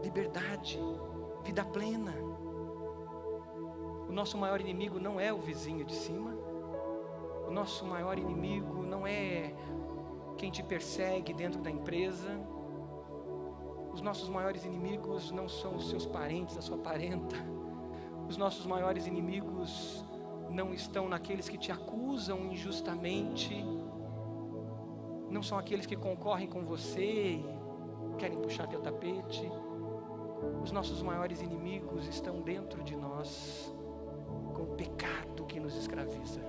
liberdade, vida plena. O nosso maior inimigo não é o vizinho de cima. O nosso maior inimigo não é quem te persegue dentro da empresa. Os nossos maiores inimigos não são os seus parentes, a sua parenta. Os nossos maiores inimigos não estão naqueles que te acusam injustamente, não são aqueles que concorrem com você e querem puxar teu tapete. Os nossos maiores inimigos estão dentro de nós, com o pecado que nos escraviza.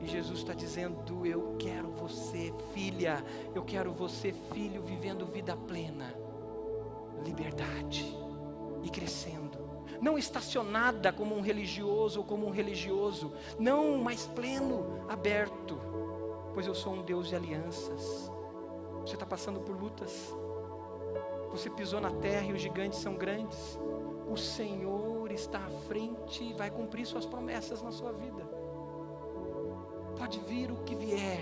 E Jesus está dizendo: eu quero você, filha, eu quero você, filho, vivendo vida plena, liberdade e crescendo. Não estacionada como um religioso ou como um religioso, não, mas pleno, aberto, pois eu sou um Deus de alianças. Você está passando por lutas, você pisou na terra e os gigantes são grandes. O Senhor está à frente e vai cumprir suas promessas na sua vida. Pode vir o que vier,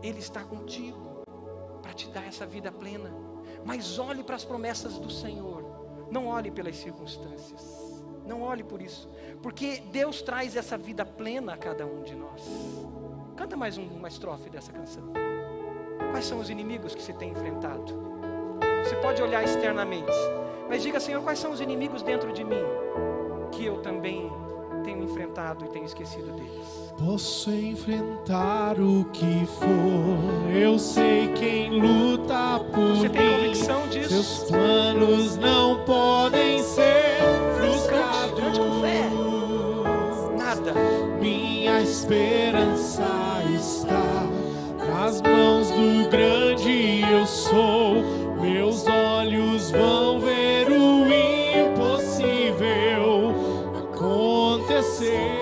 Ele está contigo para te dar essa vida plena. Mas olhe para as promessas do Senhor, não olhe pelas circunstâncias, não olhe por isso, porque Deus traz essa vida plena a cada um de nós. Canta mais uma estrofe dessa canção. Quais são os inimigos que você tem enfrentado? Você pode olhar externamente, mas diga: Senhor, quais são os inimigos dentro de mim que eu também tenho enfrentado e tenho esquecido deles? Posso enfrentar o que for, eu sei quem luta por Você tem mim. convicção disso? Seus planos não podem ser frustrados. Cante com fé. Nada. Minha esperança está nas mãos do grande eu sou. Meus olhos vão ver o impossível acontecer.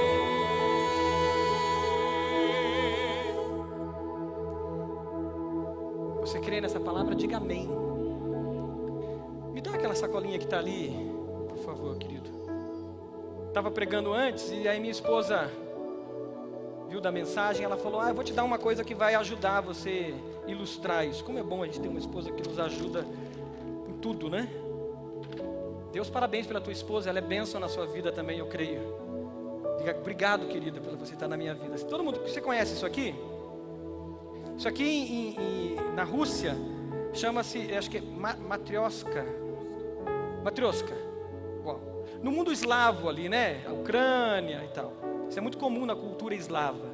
Você crê nessa palavra? Diga amém. Me dá aquela sacolinha que está ali, por favor, querido. Estava pregando antes e aí minha esposa viu da mensagem. Ela falou: eu vou te dar uma coisa que vai ajudar você a ilustrar isso. Como é bom a gente ter uma esposa que nos ajuda em tudo, né? Deus, parabéns pela tua esposa, ela é bênção na sua vida também, eu creio. Diga: obrigado, querida, por você estar na minha vida. Todo mundo, você conhece isso aqui? Isso aqui na Rússia chama-se, acho que é matrioska. Uau. No mundo eslavo ali, né? A Ucrânia e tal. Isso é muito comum na cultura eslava.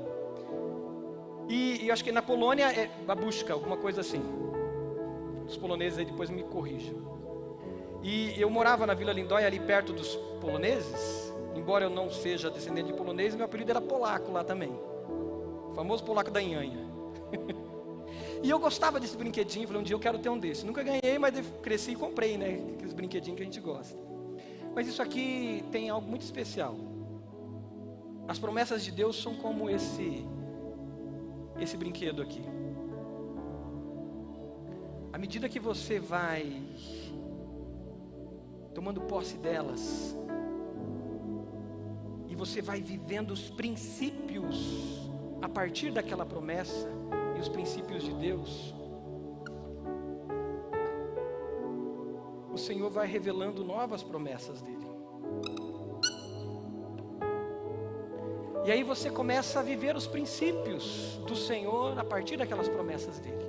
E acho que na Polônia é babushka, alguma coisa assim. Os poloneses aí depois me corrijam. E eu morava na Vila Lindóia, ali perto dos poloneses. Embora eu não seja descendente de polonês, meu apelido era polaco lá também. O famoso polaco da Nhanha. E eu gostava desse brinquedinho. Falei: um dia eu quero ter um desse. Nunca ganhei, mas cresci e comprei, né? Aqueles brinquedinhos que a gente gosta. Mas isso aqui tem algo muito especial. As promessas de Deus são como esse brinquedo aqui. À medida que você vai tomando posse delas, e você vai vivendo os princípios a partir daquela promessa e os princípios de Deus, o Senhor vai revelando novas promessas dele. E aí você começa a viver os princípios do Senhor a partir daquelas promessas dele.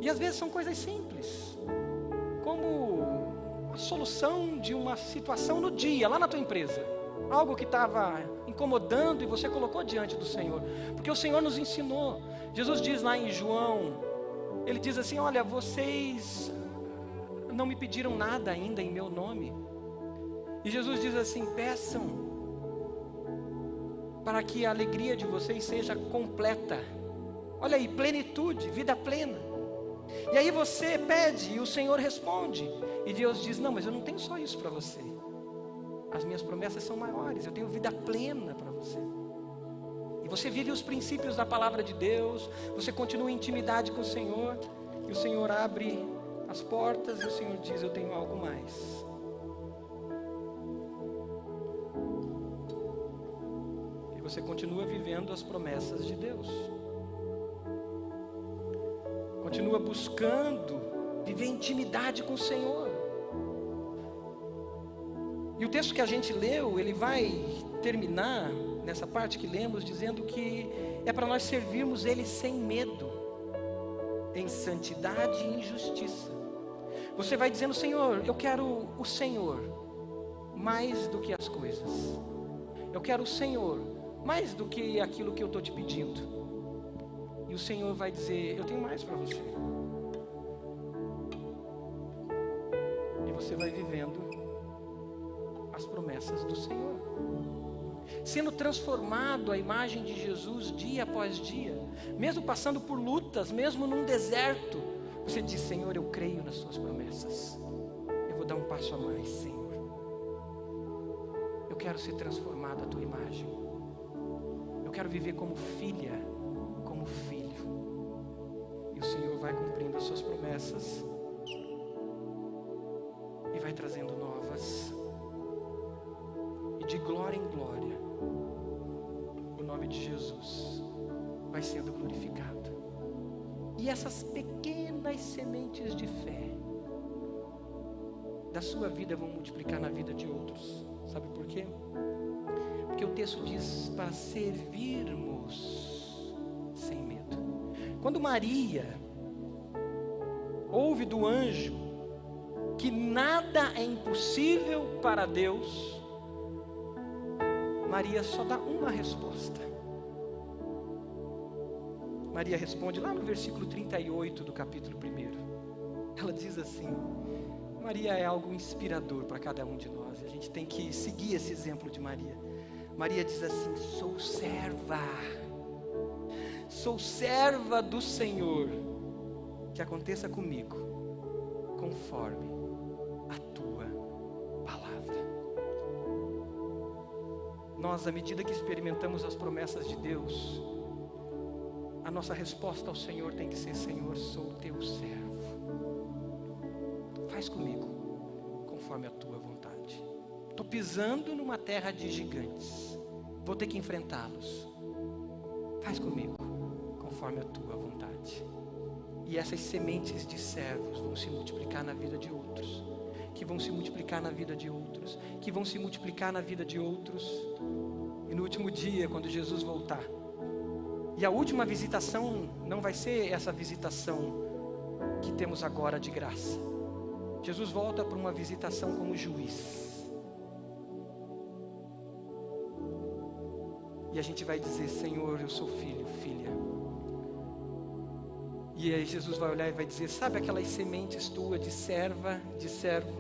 E às vezes são coisas simples, como a solução de uma situação no dia, lá na tua empresa. Algo que estava incomodando e você colocou diante do Senhor. Porque o Senhor nos ensinou. Jesus diz lá em João, Ele diz assim: olha, vocês não me pediram nada ainda em meu nome. E Jesus diz assim: peçam, para que a alegria de vocês seja completa. Olha aí, plenitude, vida plena. E aí você pede e o Senhor responde. E Deus diz: não, mas eu não tenho só isso para você. As minhas promessas são maiores, eu tenho vida plena para você. E você vive os princípios da palavra de Deus, você continua em intimidade com o Senhor, e o Senhor abre as portas e o Senhor diz: eu tenho algo mais. E você continua vivendo as promessas de Deus. Continua buscando viver intimidade com o Senhor. E o texto que a gente leu, ele vai terminar nessa parte que lemos dizendo que é para nós servirmos Ele sem medo, em santidade e em justiça. Você vai dizendo: Senhor, eu quero o Senhor. mais do que as coisas. Eu quero o Senhor mais do que aquilo que eu estou te pedindo. E o Senhor vai dizer: eu tenho mais para você. E você vai vivendo as promessas do Senhor, sendo transformado à imagem de Jesus dia após dia, mesmo passando por lutas, mesmo num deserto. Você diz: Senhor, eu creio nas suas promessas, eu vou dar um passo a mais, Senhor. Eu quero ser transformado à tua imagem. Eu quero viver como filha, como filho. E o Senhor vai cumprindo as suas promessas e vai trazendo novas. E de glória em glória, o nome de Jesus vai sendo glorificado. E essas pequenas sementes de fé da sua vida vão multiplicar na vida de outros. Sabe por quê? Porque o texto diz para servirmos sem medo. Quando Maria ouve do anjo que nada é impossível para Deus, Maria só dá uma resposta. Maria responde lá no versículo 38 do capítulo 1. Ela diz assim: Maria é algo inspirador para cada um de nós. A gente tem que seguir esse exemplo de Maria. Maria diz assim: sou serva do Senhor, que aconteça comigo conforme a tua palavra. Nós, à medida que experimentamos as promessas de Deus, a nossa resposta ao Senhor tem que ser: Senhor, sou teu servo, faz comigo conforme a tua vontade. Estou pisando numa terra de gigantes, vou ter que enfrentá-los, faz comigo conforme a tua vontade. E essas sementes de servos vão se multiplicar na vida de outros, que vão se multiplicar na vida de outros, que vão se multiplicar na vida de outros. E no último dia, quando Jesus voltar, e a última visitação não vai ser essa visitação que temos agora de graça. Jesus volta para uma visitação como juiz. E a gente vai dizer: Senhor, eu sou filho, filha. E aí Jesus vai olhar e vai dizer: sabe aquelas sementes tuas de serva, de servo?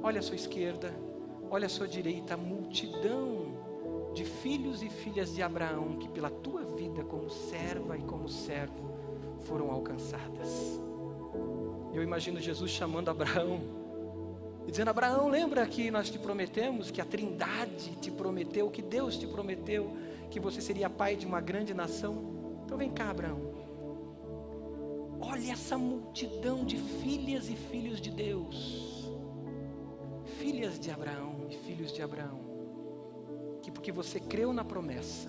Olha a sua esquerda, olha a sua direita, a multidão de filhos e filhas de Abraão que pela tua vida como serva e como servo foram alcançadas. Eu imagino Jesus chamando Abraão e dizendo: Abraão, lembra que nós te prometemos, que a Trindade te prometeu, que Deus te prometeu que você seria pai de uma grande nação? Então vem cá, Abraão. Olha essa multidão de filhas e filhos de Deus, filhas de Abraão e filhos de Abraão, que porque você creu na promessa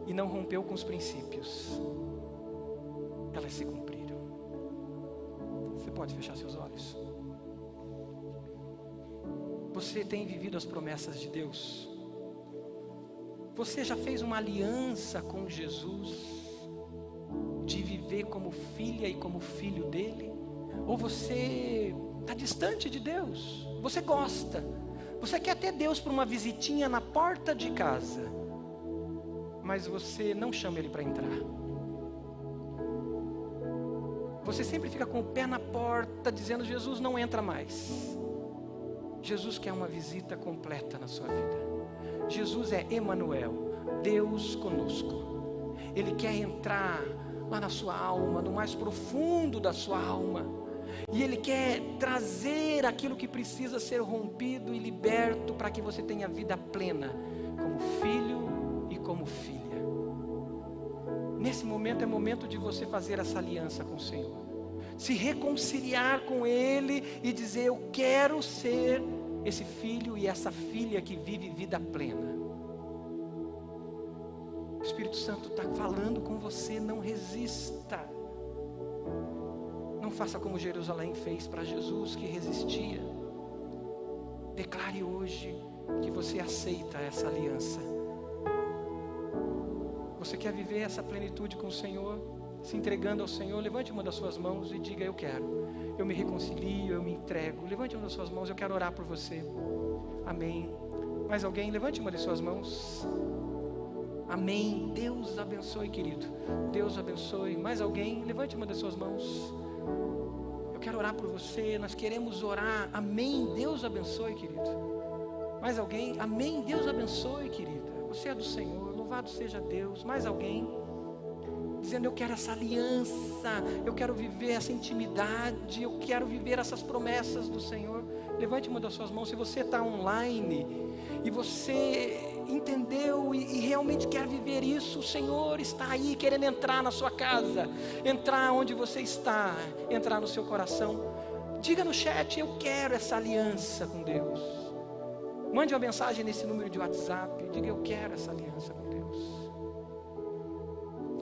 e não rompeu com os princípios, elas se cumpriram. Você pode fechar seus olhos. Você tem vivido as promessas de Deus? Você já fez uma aliança com Jesus de viver como filha e como filho dele? Ou você está distante de Deus? Você gosta, você quer ter Deus para uma visitinha na porta de casa, mas você não chama Ele para entrar. Você sempre fica com o pé na porta dizendo: Jesus, não entra mais. Jesus quer uma visita completa na sua vida. Jesus é Emanuel, Deus conosco. Ele quer entrar lá na sua alma, no mais profundo da sua alma. E Ele quer trazer aquilo que precisa ser rompido e liberto para que você tenha vida plena, como filho e como filha. Nesse momento é momento de você fazer essa aliança com o Senhor, se reconciliar com Ele e dizer: eu quero ser esse filho e essa filha que vive vida plena. O Espírito Santo está falando com você, não resista. Não faça como Jerusalém fez para Jesus, que resistia. Declare hoje que você aceita essa aliança. Você quer viver essa plenitude com o Senhor, se entregando ao Senhor? Levante uma das suas mãos e diga: eu quero. Eu me reconcilio, eu me entrego. Levante uma das suas mãos, eu quero orar por você. Amém. Mais alguém? Levante uma de suas mãos. Amém. Deus abençoe, querido. Deus abençoe. Mais alguém? Levante uma das suas mãos. Eu quero orar por você. Nós queremos orar. Amém. Deus abençoe, querido. Mais alguém? Amém. Deus abençoe, querida. Você é do Senhor. Louvado seja Deus. Mais alguém? Dizendo, eu quero essa aliança. Eu quero viver essa intimidade. Eu quero viver essas promessas do Senhor. Levante uma das suas mãos. Se você está online e você entendeu e realmente quer viver isso, o Senhor está aí querendo entrar na sua casa, entrar onde você está, entrar no seu coração. Diga no chat, eu quero essa aliança com Deus. Mande uma mensagem nesse número de WhatsApp. Diga, eu quero essa aliança com Deus.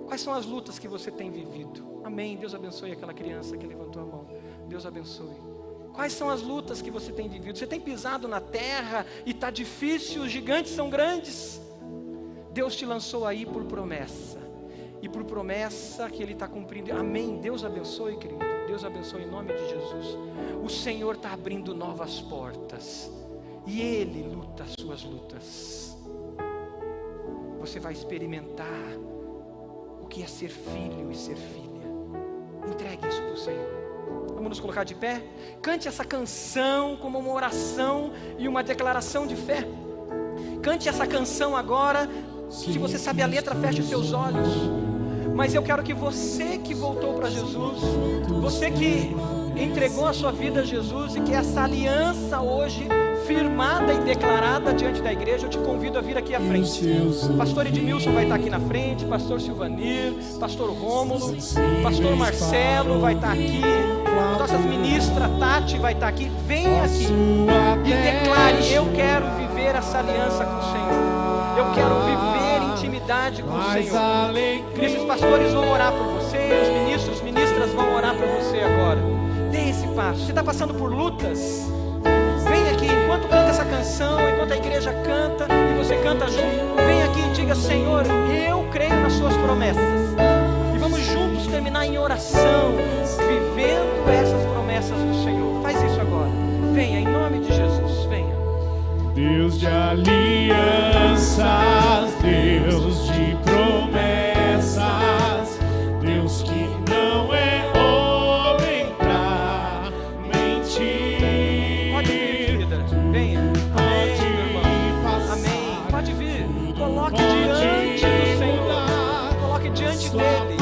Quais são as lutas que você tem vivido? Amém. Deus abençoe aquela criança que levantou a mão. Deus abençoe. Quais são as lutas que você tem vivido? Você tem pisado na terra e está difícil, os gigantes são grandes. Deus te lançou aí por promessa. E por promessa que Ele está cumprindo. Amém. Deus abençoe, querido. Deus abençoe em nome de Jesus. O Senhor está abrindo novas portas. E Ele luta as suas lutas. Você vai experimentar o que é ser filho e ser filha. Entregue isso para o Senhor. Vamos nos colocar de pé? Cante essa canção como uma oração e uma declaração de fé. Cante essa canção agora. Se você sabe a letra, feche os seus olhos. Mas eu quero que você que voltou para Jesus, você que entregou a sua vida a Jesus e que essa aliança hoje firmada e declarada diante da igreja, eu te convido a vir aqui à frente. Pastor Edmilson vai estar aqui na frente, pastor Silvanir, pastor Rômulo, pastor Marcelo vai estar aqui, nossas ministras Tati vai estar aqui. Venha aqui e declare, eu quero viver essa aliança com o Senhor. Eu quero viver intimidade com o Senhor. Esses pastores vão orar por você, os ministros, ministras vão orar por você agora. Dê esse passo. Você está passando por lutas? Vem aqui, enquanto canta essa canção, enquanto a igreja canta e você canta junto, vem aqui e diga, Senhor, eu creio nas suas promessas. E vamos juntos terminar em oração, vivendo essas promessas do Senhor. Faz isso agora. Venha, em nome de Jesus, venha. Deus de alianças, Deus de promessas, Deus que não é homem pra mentir. Pode vir, querida, venha. Amém, meu irmão. Amém. Pode vir. Coloque diante do Senhor. Coloque diante dele.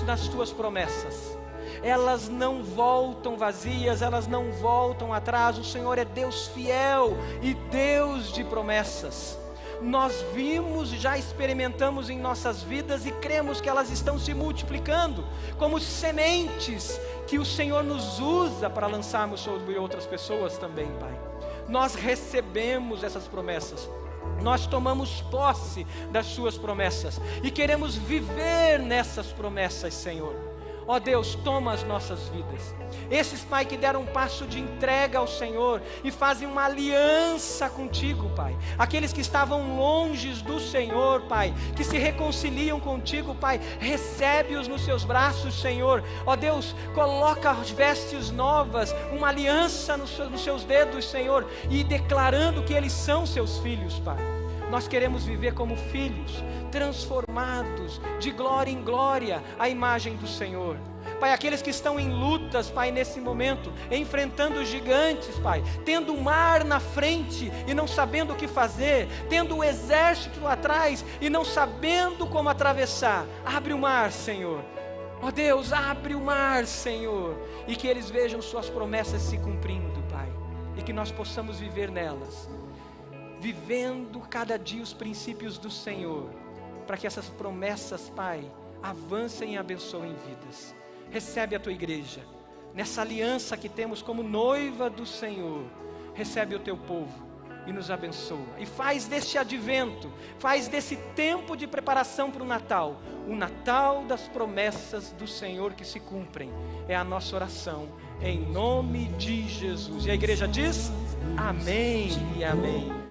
Nas tuas promessas, elas não voltam vazias, elas não voltam atrás. O Senhor é Deus fiel e Deus de promessas. Nós vimos, já experimentamos em nossas vidas e cremos que elas estão se multiplicando como sementes que o Senhor nos usa para lançarmos sobre outras pessoas também, Pai. Nós recebemos essas promessas. Nós tomamos posse das suas promessas e queremos viver nessas promessas, Senhor. Ó Deus, toma as nossas vidas. Esses, Pai, que deram um passo de entrega ao Senhor e fazem uma aliança contigo, Pai. Aqueles que estavam longe do Senhor, Pai, que se reconciliam contigo, Pai, recebe-os nos seus braços, Senhor. Ó Deus, coloca as vestes novas, uma aliança nos seus dedos, Senhor, e declarando que eles são seus filhos, Pai. Nós queremos viver como filhos, transformados de glória em glória à imagem do Senhor. Pai, aqueles que estão em lutas, Pai, nesse momento, enfrentando gigantes, Pai, tendo o mar na frente e não sabendo o que fazer, tendo o exército atrás e não sabendo como atravessar, abre o mar, Senhor. Ó Deus, abre o mar, Senhor, e que eles vejam suas promessas se cumprindo, Pai, e que nós possamos viver nelas, vivendo cada dia os princípios do Senhor, para que essas promessas, Pai, avancem e abençoem vidas. Recebe a tua igreja, nessa aliança que temos como noiva do Senhor. Recebe o teu povo e nos abençoa. E faz deste advento, faz desse tempo de preparação para o Natal das promessas do Senhor que se cumprem. É a nossa oração, em nome de Jesus. E a igreja diz: amém e amém.